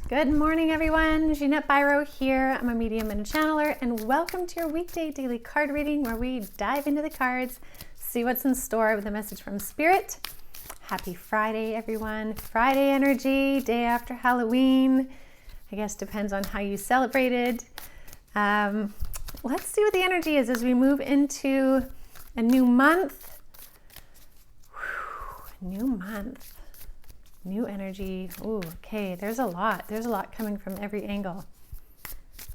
Good morning, everyone. Jeanette Biro here. I'm a medium and a channeler, and welcome to your weekday daily card reading where we dive into the cards, see what's in store with a message from Spirit. Happy Friday, everyone. Friday energy, day after Halloween. I guess depends on how you celebrated. Let's see what the energy is as we move into a new month. New month. New energy. Ooh, okay, there's a lot. There's a lot coming from every angle.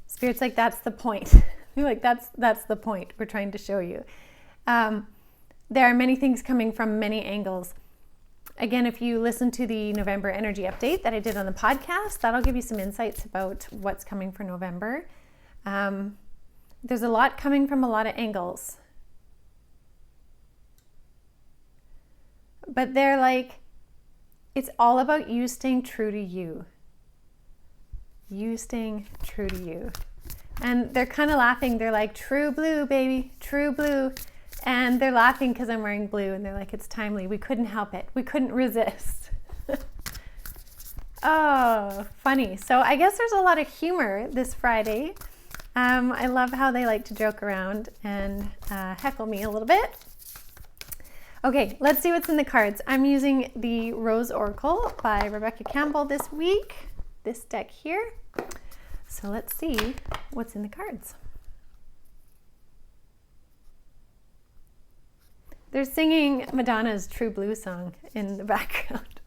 Spirit's like, that's the point. Like, that's the point we're trying to show you. There are many things coming from many angles. Again, if you listen to the November energy update that I did on the podcast, that'll give you some insights about what's coming for November. There's a lot coming from a lot of angles. But they're like, it's all about you staying true to you. You staying true to you. And they're kind of laughing. They're like, true blue, baby, true blue. And they're laughing because I'm wearing blue. And they're like, it's timely. We couldn't help it. We couldn't resist. Oh, funny. So I guess there's a lot of humor this Friday. I love how they like to joke around and heckle me a little bit. Okay, let's see what's in the cards. I'm using the Rose Oracle by Rebecca Campbell this week, this deck here. So let's see what's in the cards. They're singing Madonna's True Blue song in the background.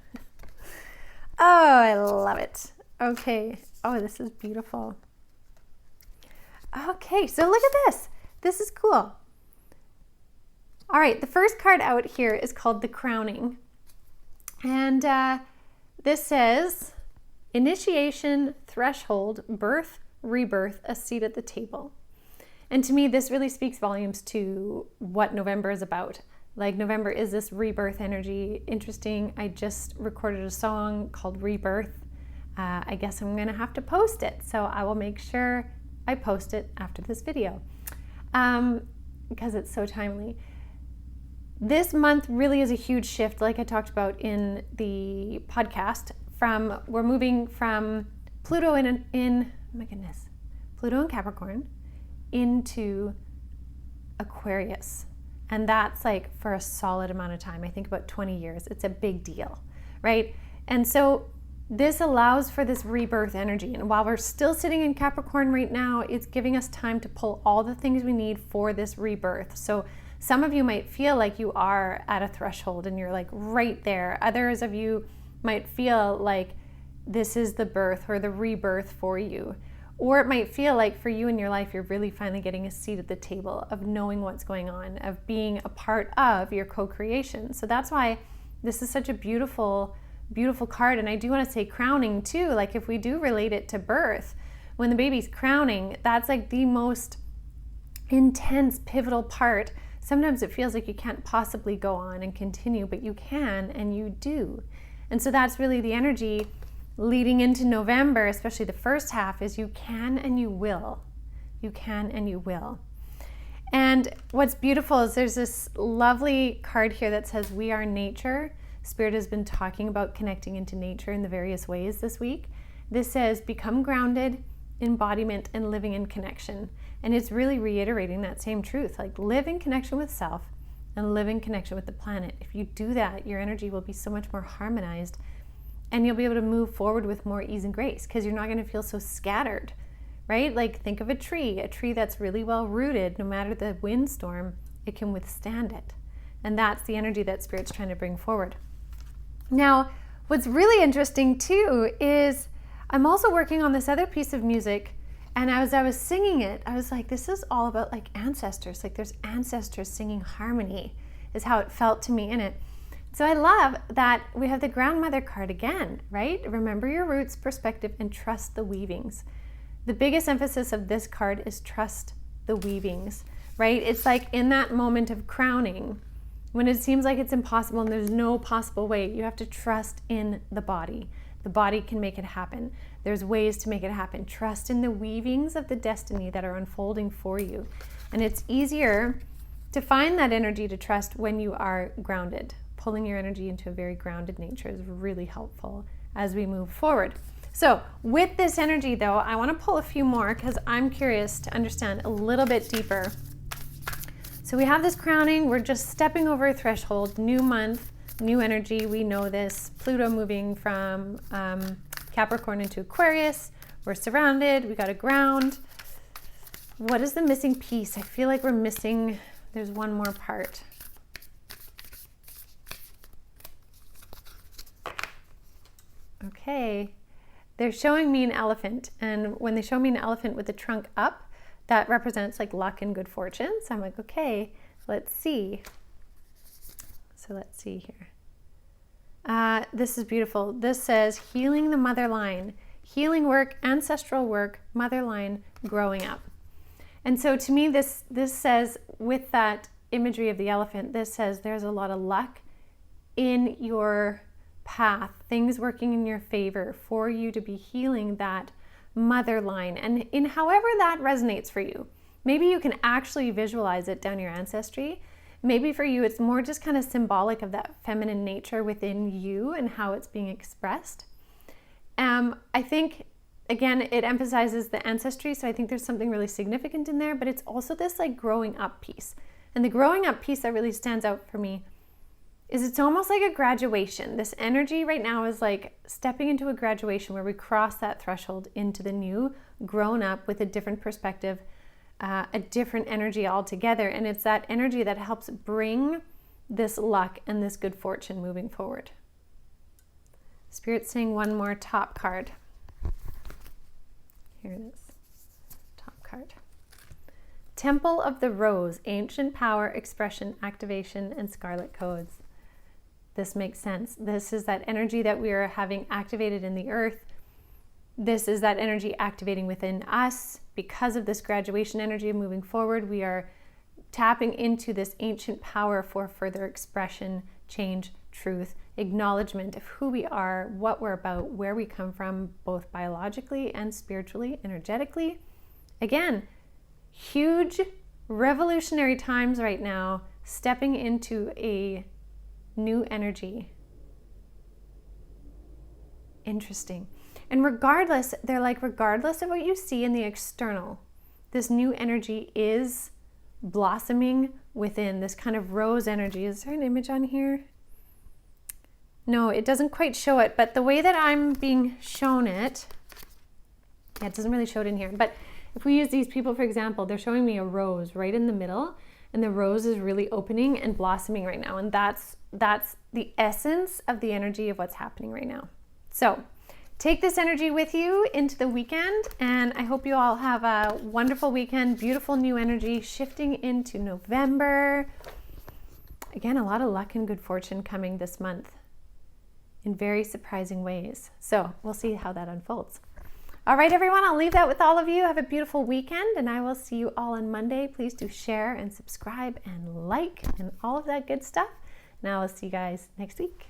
Oh, I love it. Okay. Oh, this is beautiful. Okay, so look at this. This is cool. All right, the first card out here is called The Crowning. And this says, initiation, threshold, birth, rebirth, a seat at the table. And to me, this really speaks volumes to what November is about. Like, November is this rebirth energy. Interesting, I just recorded a song called Rebirth. I guess I'm gonna have to post it. So I will make sure I post it after this video because it's so timely. This month really is a huge shift, like I talked about in the podcast. We're moving from Pluto Pluto in Capricorn into Aquarius. And that's like for a solid amount of time. I think about 20 years. It's a big deal, right? And so this allows for this rebirth energy. And while we're still sitting in Capricorn right now, it's giving us time to pull all the things we need for this rebirth. So some of you might feel like you are at a threshold and you're like right there. Others of you might feel like this is the birth or the rebirth for you. Or it might feel like for you in your life, you're really finally getting a seat at the table of knowing what's going on, of being a part of your co-creation. So that's why this is such a beautiful, beautiful card. And I do want to say crowning too. Like, if we do relate it to birth, when the baby's crowning, that's like the most intense, pivotal part. Sometimes it feels like you can't possibly go on and continue, but you can and you do. And so that's really the energy leading into November, especially the first half, is you can and you will. You can and you will. And what's beautiful is there's this lovely card here that says, we are nature. Spirit has been talking about connecting into nature in the various ways this week. This says, become grounded, embodiment, and living in connection. And it's really reiterating that same truth, like live in connection with self and live in connection with the planet. If you do that, your energy will be so much more harmonized and you'll be able to move forward with more ease and grace because you're not going to feel so scattered, right? Like, think of a tree that's really well rooted. No matter the windstorm, it can withstand it. And that's the energy that Spirit's trying to bring forward. Now, what's really interesting too is I'm also working on this other piece of music. And as I was singing it, I was like, this is all about like ancestors. Like, there's ancestors singing harmony is how it felt to me in it. So I love that we have the grandmother card again, right? Remember your roots, perspective, and trust the weavings. The biggest emphasis of this card is trust the weavings, right? It's like in that moment of crowning, when it seems like it's impossible and there's no possible way, you have to trust in the body. The body can make it happen. There's ways to make it happen. Trust in the weavings of the destiny that are unfolding for you. And it's easier to find that energy to trust when you are grounded. Pulling your energy into a very grounded nature is really helpful as we move forward. So with this energy though, I want to pull a few more because I'm curious to understand a little bit deeper. So we have this crowning, we're just stepping over a threshold, new month, new energy, we know this. Pluto moving from Capricorn into Aquarius, we're surrounded, we got a ground. What is the missing piece? I feel like we're missing, there's one more part. Okay, they're showing me an elephant, and when they show me an elephant with the trunk up, that represents like luck and good fortune. So I'm like, okay, let's see. So let's see here. This is beautiful. This says healing the mother line, healing work, ancestral work, mother line, growing up. And so to me, this says, with that imagery of the elephant, this says there's a lot of luck in your path, things working in your favor for you to be healing that mother line, and in however that resonates for you. Maybe you can actually visualize it down your ancestry. Maybe for you it's more just kind of symbolic of that feminine nature within you and how it's being expressed. I think again it emphasizes the ancestry, so I think there's something really significant in there, but it's also this like growing up piece. And the growing up piece that really stands out for me is it's almost like a graduation. This energy right now is like stepping into a graduation where we cross that threshold into the new, grown up with a different perspective, a different energy altogether. And it's that energy that helps bring this luck and this good fortune moving forward. Spirit's saying one more top card. Here it is, top card. Temple of the Rose, ancient power, expression, activation, and scarlet codes. This makes sense. This is that energy that we are having activated in the earth. This is that energy activating within us. Because of this graduation energy moving forward, we are tapping into this ancient power for further expression, change, truth, acknowledgement of who we are, what we're about, where we come from, both biologically and spiritually, energetically. Again, huge revolutionary times right now, stepping into a new energy. Interesting. And regardless, they're like, regardless of what you see in the external, this new energy is blossoming within, this kind of rose energy. Is there an image on here? No, it doesn't quite show it, but the way that I'm being shown it, yeah, it doesn't really show it in here. But if we use these people, for example, they're showing me a rose right in the middle, and the rose is really opening and blossoming right now. And that's the essence of the energy of what's happening right now. So take this energy with you into the weekend, and I hope you all have a wonderful weekend, beautiful new energy shifting into November. Again, a lot of luck and good fortune coming this month in very surprising ways. So we'll see how that unfolds. All right, everyone, I'll leave that with all of you. Have a beautiful weekend, and I will see you all on Monday. Please do share and subscribe and like and all of that good stuff. Now I'll see you guys next week.